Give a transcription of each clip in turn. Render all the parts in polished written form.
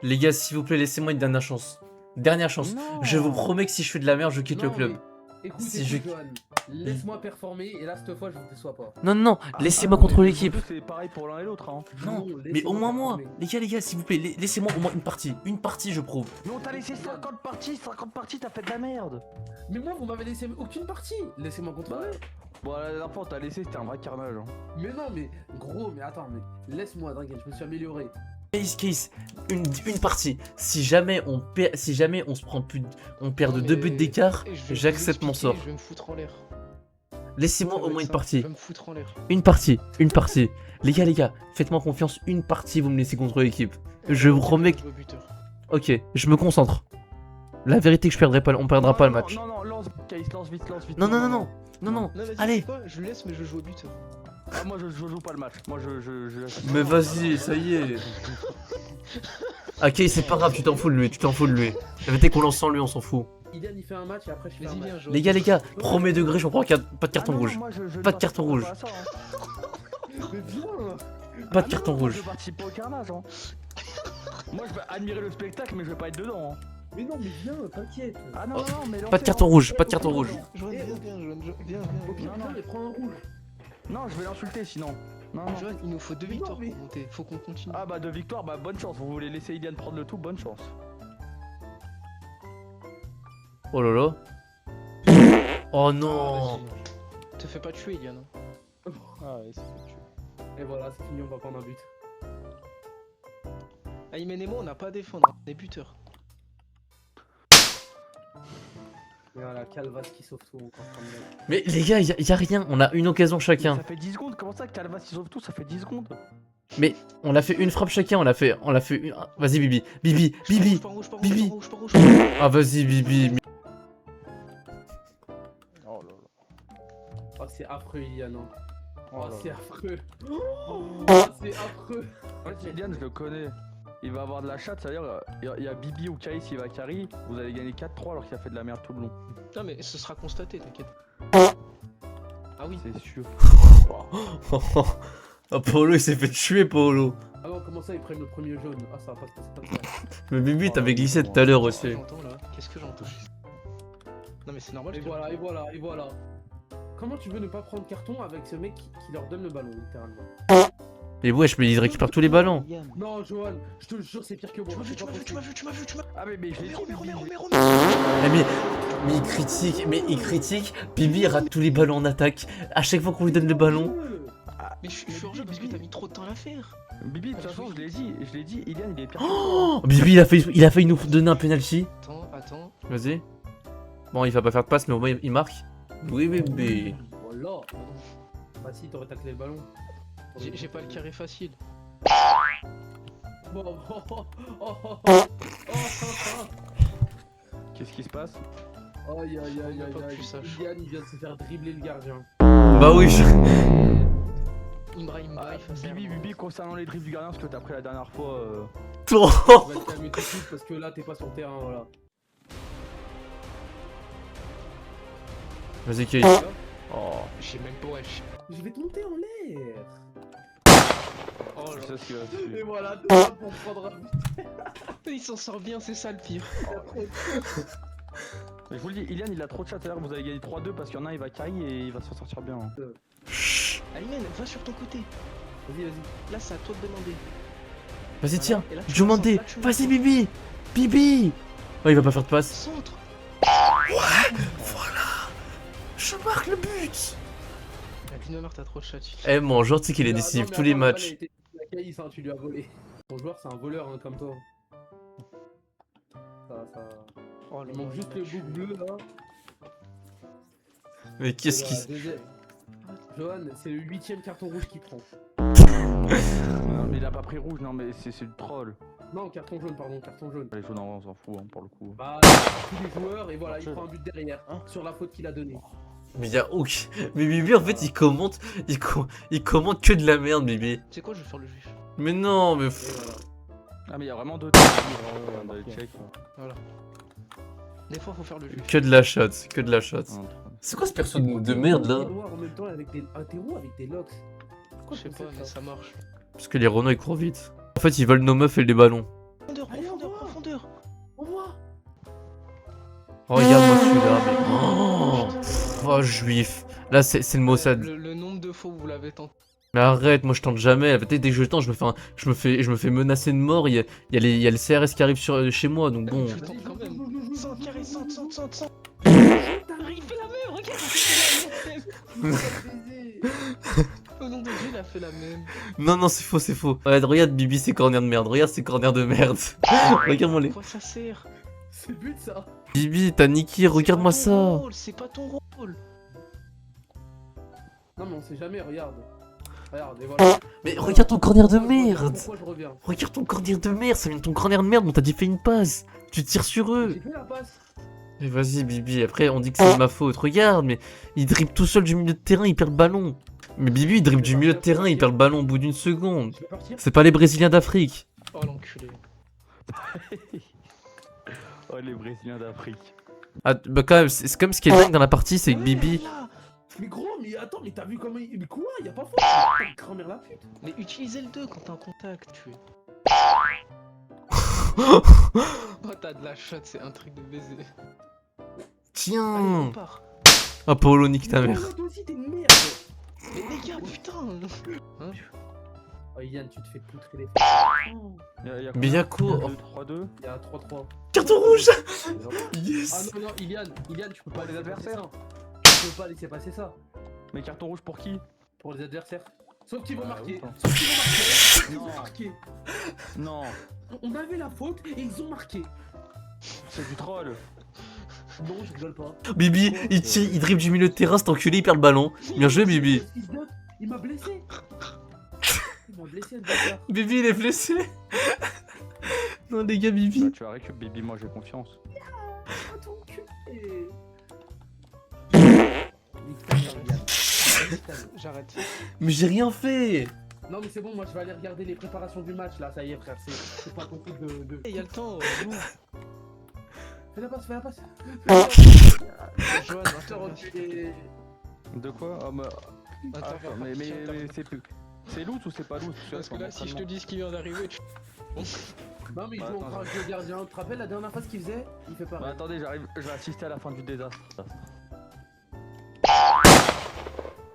Les gars, s'il vous plaît, laissez-moi une dernière chance. Dernière chance. Non. Je vous promets que si je fais de la merde, je quitte le Non, club. mais écoute, Si écoute, Johan, laisse-moi performer et là, cette fois, je ne déçois pas. Non, non, non, laissez-moi mais contre les l'équipe. deux, c'est pareil pour l'un et l'autre. Hein. Non, mais laissez-moi au moins moi. performer. Les gars, s'il vous plaît, laissez-moi au moins une partie. Une partie, je prouve. Mais on t'a laissé 50 parties, t'as fait de la merde. Mais moi, vous m'avez laissé aucune partie. Laissez-moi contrôler. Bon, la dernière fois, on t'a laissé, c'était un vrai carnage. Hein. Mais non, mais gros, mais attends, mais laisse-moi, t'inquiète, je me suis amélioré. Case, une partie. Si jamais on perd, si jamais on se prend plus, on perd de 2 buts d'écart, j'accepte mon sort. Je vais me foutre en l'air. Laissez-moi Ça va au moins être une ça, partie. Je vais me foutre en l'air. Une partie, une partie. Les gars, faites-moi confiance, une partie, vous me laissez contre l'équipe. Je vous promets que... Je vais au buteur. Ok, je me concentre. La vérité que je perdrai pas, on perdra pas le match. Non, lance, Case, lance vite. Non, non, Non, vas-y, allez. sais quoi, je laisse, mais je joue au buteur. Ah, moi, je joue pas le match. Moi, je... Mais vas-y, ça y est. Ok, c'est pas grave, tu t'en fous de lui, La vérité qu'on lance sans lui, on s'en fout. Ilian, il fait un match et après, je fais un Vas-y, match. viens, Johan. Les gars, premier degré, je prends pas de carton rouge. Pas de carton rouge. Mais viens. Pas de carton rouge. Je participe pas au carnage. Hein. Moi, je vais admirer le spectacle, mais je vais pas être dedans. Hein. Mais non, mais viens, t'inquiète. Ah non, mais Pas de carton rouge, pas de carton rouge. Johan, viens, viens. Au pire, viens, mais prends un rouge. Non, je vais l'insulter sinon. Non. Johan, il nous faut 2 Mais non, victoires mais- pour monter. Faut qu'on continue. Ah bah 2 victoires, bah bonne chance. Vous voulez laisser Ilian prendre le tout, bonne chance. Oh là là. Oh non. Vas-y. Te fais pas tuer, Ilian. Ah ouais, c'est fait Et voilà, c'est fini, on va prendre un but. Aymen et moi, on n'a pas à défendre. On est buteurs. Et voilà, Calvas qui sauve tout encore comme mec. Mais les gars, y a rien, on a une occasion chacun. Ça fait 10 secondes, comment ça que Calvas il sauve tout, ça fait 10 secondes. Mais on a fait une frappe chacun, on a fait une... Vas-y Bibi, Bibi. Pas rouge, pas rouge, Bibi. pas rouge, pas rouge, pas rouge. Ah vas-y Bibi. Oh là là. Oh, c'est affreux, Ilian. Hein. Oh Oh, là c'est là. affreux. Oh, c'est affreux. En fait, Ilian, je le connais. Il va avoir de la chatte, c'est-à-dire, il y a Bibi ou Kais qui va carry, vous allez gagner 4-3 alors qu'il a fait de la merde tout le long. Non, mais ce sera constaté, t'inquiète. Ah oui. C'est sûr. Oh Paolo il s'est fait tuer Paolo. Ah non, comment ça, ils prennent le premier jaune? Ah, ça va pas se passer comme ça. Mais Bibi t'avais glissé tout à l'heure Qu'est-ce que aussi. j'entends là? Qu'est-ce que j'entends? Non, mais c'est normal. Et voilà, et voilà, et voilà. Comment tu veux ne pas prendre carton avec ce mec qui leur donne le ballon, littéralement? Mais wesh, mais il récupère tous les ballons. Non, Johan, je te le jure, c'est pire que moi. Tu m'as vu. Ah mais je l'ai dit, Bibi. Mais il critique, Bibi rate tous les ballons en attaque. À chaque fois qu'on lui donne le ballon. Mais je suis hors jeu parce que t'as mis trop de temps à la faire. Bibi, de toute façon, je l'ai dit, Ilian il est pire que toi. Oh, Bibi il a failli nous donner un penalty. Attends. Vas-y. Bon, il va pas faire de passe, mais au moins il marque. Oui, bébé. Voilà. Bah si, t'aurais taclé le ballon. J'ai pas le carré facile. Bon, Qu'est-ce qui se passe? Aïe aïe aïe Pas aïe plus aïe. sage. Ilian, il vient de se faire dribbler le gardien. Bah oui. Imbra, Ah, Bibi, concernant les dribbles du gardien, ce que t'as pris la dernière fois. Tu vas te calmer tout de suite parce que là, t'es pas sur le terrain, voilà. Vas-y, Kate. Oh. J'ai même pas wesh. Je vais te monter en l'air. Oh Je sais ce qu'il va Et dessus. voilà, t'es là pour prendre un but. Il s'en sort bien, c'est ça le pire. Mais je vous le dis, Ilian il a trop de chat, c'est-à-dire que vous allez gagner 3-2 parce qu'il y en a un il va carry et il va s'en sortir bien. Hein. Aymen, va sur ton côté. Vas-y. Là, c'est à toi de demander. Vas-y, tiens. Et là, tu Je me demandais. sens, là, tu me Vas-y, sens. Bibi. Bibi. Oh, il va pas faire de passe. Centre. Voilà. Je marque le but. La Dynamar, t'as trop de chat. Eh, mon joueur, tu sais qu'il est Non, décisif mais tous les attends, la balle, matchs. elle était sur la caïs, hein, tu lui as volé. Ton joueur, c'est un voleur hein, comme toi. Ça. Oh, Il manque juste le bouc bleu là. Mais qu'est-ce Voilà, qui. deuxième. Johan, c'est le 8ème carton rouge qu'il prend. Non, mais il a pas pris rouge, non mais c'est du troll. Non, carton jaune, pardon, carton jaune. Les jaunes en vrai on s'en fout hein, pour le coup. Bah, tous les joueurs, et voilà, il prend un but derrière, Hein sur la faute qu'il a donnée. Mais y'a aucun. Mais Bibi, en fait, il commente. Il commente que de la merde, Bibi. Tu sais quoi, je vais faire le juif. Mais non, mais. Et voilà. Ah mais il y a vraiment deux dans les checks. Voilà. Des fois, faut faire le juif. Que de la shot, que de la shot. Hein. C'est quoi ce perso de merde là? Noir en même temps avec des. Un terreau avec des locks. Je sais pas, mais ça marche. Parce que les Renault ils courent vite. En fait, ils veulent nos meufs et les ballons. Profondeur, Allez, on profondeur. Envoie. Regarde-moi celui-là, mais. Oh, juif. Là, c'est le Mossad. Le nombre de fois où vous l'avez tenté. Mais arrête, moi je tente jamais. Peut-être dès que je le tente, je me fais menacer de mort. Il y a le CRS qui arrive chez moi, donc bon. Je tente quand même. 100 carré, 100. Putain, Il fait la même, regarde, il fait la même. Au nom de Dieu, il a fait la même. Non, c'est faux, c'est faux. Regarde Bibi, c'est corner de merde. Regarde ses corners de merde. Regarde-moi les. À quoi ça sert? c'est le but ça. Bibi, t'as niqué, regarde-moi ça. C'est pas ton rôle. Non mais on sait jamais, regarde. Regarde, et voilà. Mais regarde ton corner de Pourquoi je reviens, merde. Pourquoi je reviens? Regarde ton corner de merde, ça vient de ton corner de merde, on t'a dit fais une passe. Tu tires sur eux. J'ai fait la passe. Mais vas-y Bibi, après on dit que c'est de ma faute. Regarde, mais il dribble tout seul du milieu de terrain, il perd le ballon. Mais Bibi, il dribble du milieu de terrain, il perd le ballon au bout d'une seconde. Je vais partir. C'est pas les Brésiliens d'Afrique. Oh l'enculé. Oh, les Brésiliens d'Afrique. Ah, bah quand même, c'est comme ce qui est dingue dans la partie, c'est que Bibi... Mais gros, mais attends, mais t'as vu comment il. Mais quoi? Y'a pas faute. Grand-mère la pute. Mais utilisez le 2 quand t'es en contact, tu es. Oh, t'as de la shot, c'est un truc de baiser. Allez, Tiens. on part. Ah, Paolo, nique ta mère. Toi aussi, t'es une merde. Mais les gars, putain. Hein? Oh, Yann, tu te fais poutrer les fesses. Mais y'a quoi? 3-2. Il y a 3-3. Carton rouge. Ah Yes. non, Ilian, tu peux pas les laisser adversaires. passer ça. Tu peux pas laisser passer ça. Mais carton rouge pour qui? Pour les adversaires. Sauf qu'ils vont Ah, marquer. autant. Sauf qu'ils vont marquer. Ils Non. vont marquer. Non, On avait la faute et ils ont marqué. c'est du troll. Non, je rigole pas. Bibi, il tire, il dribble du milieu de terrain, cet enculé, il perd le ballon. Bien joué, Bibi. Il m'a blessé. Il m'a blessé, le bâtard. Bibi, il est blessé. Non, les gars, Bibi. Bah, tu vas récup, baby, moi j'ai confiance. Ah, ton cul. Nique ta mère, Yann. Nique ta mère. J'arrête. Mais j'ai rien fait. Non mais c'est bon, moi je vais aller regarder les préparations du match là, ça y est frère, c'est pas ton truc de... Il y a le temps, nous. Fais la passe, fais la passe. Johan, Je te reculé. De quoi? Ah, bah, Attends, mais c'est loot ou c'est pas loot? Parce que là, si je te dis ce qui vient d'arriver, tu... Non mais il joue en crash de gardien, tu te rappelles la dernière fois ce qu'il faisait? Il fait Bah pas. attendez, j'arrive, je vais assister à la fin du désastre.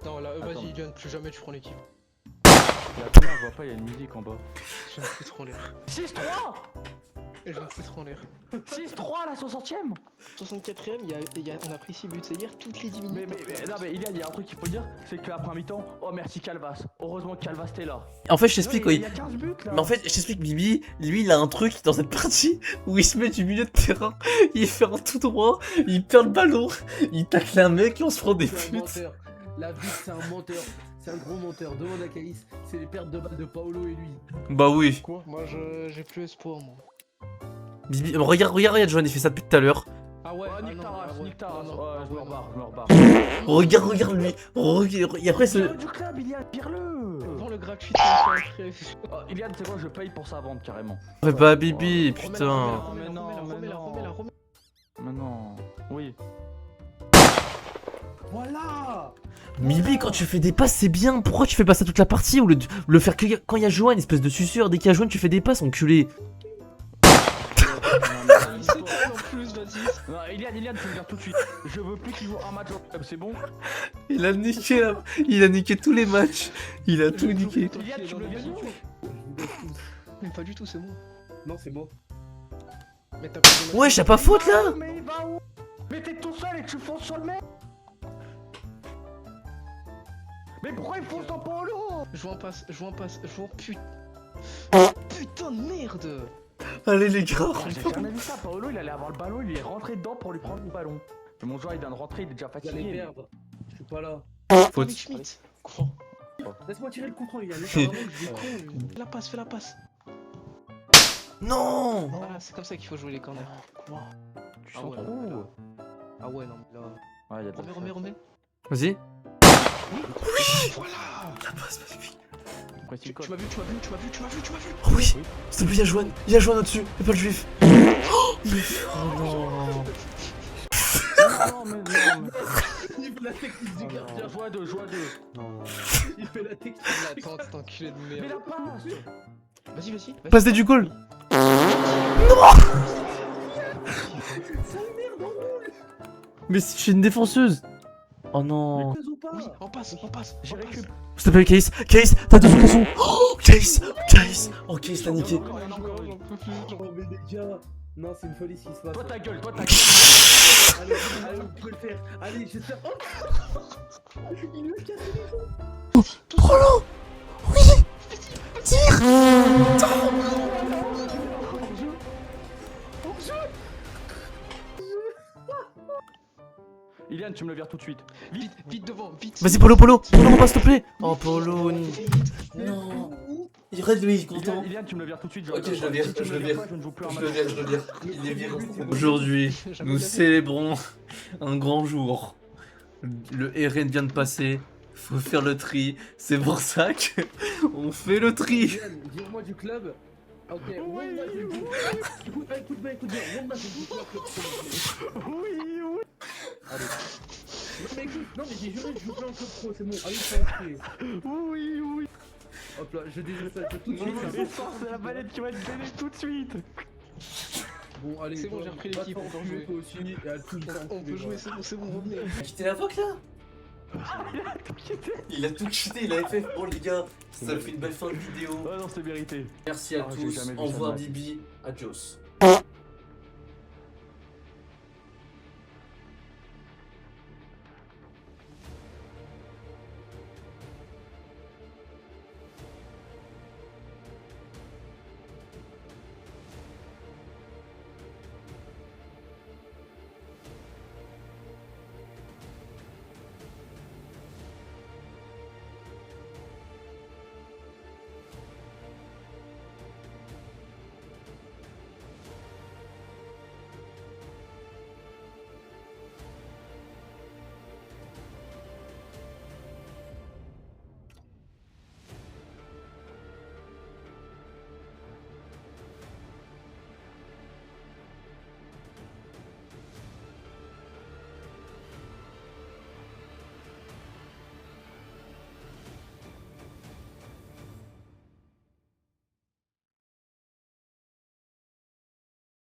Non, là, Attends. vas-y, Ilian, plus jamais tu prends l'équipe. Il y a combien? Je vois pas, il y a une musique en bas. Je viens de foutre en l'air. 6-3! Je viens de foutre en l'air. 6-3 la 60ème! 64ème, on a pris 6 buts, c'est-à-dire toutes les 10 minutes. Non mais il y a un truc qu'il faut dire, c'est qu'après un mi-temps, oh merci Calvas, heureusement que Calvas t'es là. En fait, je t'explique, Il oui. y a 15 buts là. Mais en fait, je t'explique, Bibi, lui, il a un truc dans cette partie où il se met du milieu de terrain, il fait un tout droit, il perd le ballon, il tacle un mec et on se prend des C'est un putes. menteur. La vie c'est un menteur. C'est un gros menteur. Demande à Caïs. C'est les pertes de balles de Paolo et lui. Bah oui. Quoi? Moi, j'ai plus espoir, moi. Bibi, regarde, Johan, il fait ça depuis tout à l'heure. Ah ouais, Oh, nique ta race, nique ta race. Je me rebarre. Regarde lui. Et après, C'est du club, Ilian, tire-le. Vends le gratuit, après. Oh, Ilian, c'est quoi, je paye pour sa vente carrément. Fais pas Bibi, putain. Remets-la. Mais non. Oui. Voilà. Bibi, quand tu fais des passes, c'est bien. Pourquoi tu fais pas ça toute la partie ou le faire que quand il y a Johan, espèce de suceur. Dès qu'il y a Johan, tu fais des passes, enculé. C'est toi en plus, vas-y. Non, Ilian, tu me dire tout de suite. Je veux plus qu'il joue un match au club, c'est bon? Il a niqué tous les matchs. Il a tout niqué. Ilian, tu me le dis. Mais pas du tout, c'est moi. Non, c'est moi. Mais t'as pas de Ouais, j'ai pas faute là. Mais il va où? Mais t'es tout seul et tu fonces sur le mec. Mais pourquoi il fonce dans Paolo? Je vois un putain. Putain de merde. Allez les gars. J'ai jamais vu ça, Paolo il allait avoir le ballon, il est rentré dedans pour lui prendre le ballon. Mais mon joueur il vient de rentrer, il est déjà Vous allez fatigué. perdre. Je suis pas là. Faute. Avec Schmitt. Quoi? Laisse-moi tirer le coup franc, il a Fais la passe, fais la passe. Non. Voilà, c'est comme ça qu'il faut jouer les corners. Quoi? Tu Ah sens ouais, trop. non, mais là- Ah ouais, non, mais là. Ouais, il y a de la Remets. Vas-y. Voilà. La passe, vas-y. Après, Tu s'il colle. m'as vu. Oh oui. S'il te plaît, il y a Johan. Il y a Johan au-dessus. Y'a pas le juif. Oh non. Non, mais non. Il fait la technique du gardien. Joue à deux. Non. Il fait la technique. Attends, cet enculé de Mais la merde. passe. Vas-y. Passe des du goal. Mais si je suis une défenseuse. Oh non. Ou pas Oui, on passe. J'ai récup. S'il te plaît, Case, t'as 2 secondes. Oh, Case. Oh, Case, t'as niqué. Encore une, encore une. Oh mais les gars, non c'est une folie ce qui se passe. Toi ta gueule. Allez, allez, vous pouvez le faire. Allez, j'espère. Oh il lui a cassé les jambes. Prends-le. Oui. Tire. Ilian, tu me le vires tout de suite. Vite, vite devant, vite. Vas-y, Polo, repasse, s'il te plaît. Oh, Polo. Non. Il reste lui, il est content. Ilian, tu me le vires tout de suite. Ok, je le vire, Si tu je me le vires vire. pas, je ne joue plus un Je match. le vire. Il est viré. Aujourd'hui, nous célébrons un grand jour. Le RN vient de passer. Faut faire le tri. C'est pour ça que on fait le tri. Yann, vire-moi du club. Ok, Wanda du coup. Écoute bien, Wanda du club. Oui. Allez. Non mais j'ai juré, je joue plus en club pro, c'est bon. Allez, c'est inscrit. Oui. Hop là, je désinstalle tout de Je suite. me sors de la manette qui va être gênée tout de suite. Bon, allez, C'est bon, j'ai repris l'équipe, on peut jouer. Toi aussi, et à tout le temps. On peut jouer, c'est bon, revenez. Il a quitté la voque là. Il a tout quitté, il avait fait. Bon les gars, ça fait une belle fin de vidéo. Ah non, c'est mérité. Merci à Ah, j'ai tous. jamais vu Au ça de revoir ma vie. Bibi. Adios.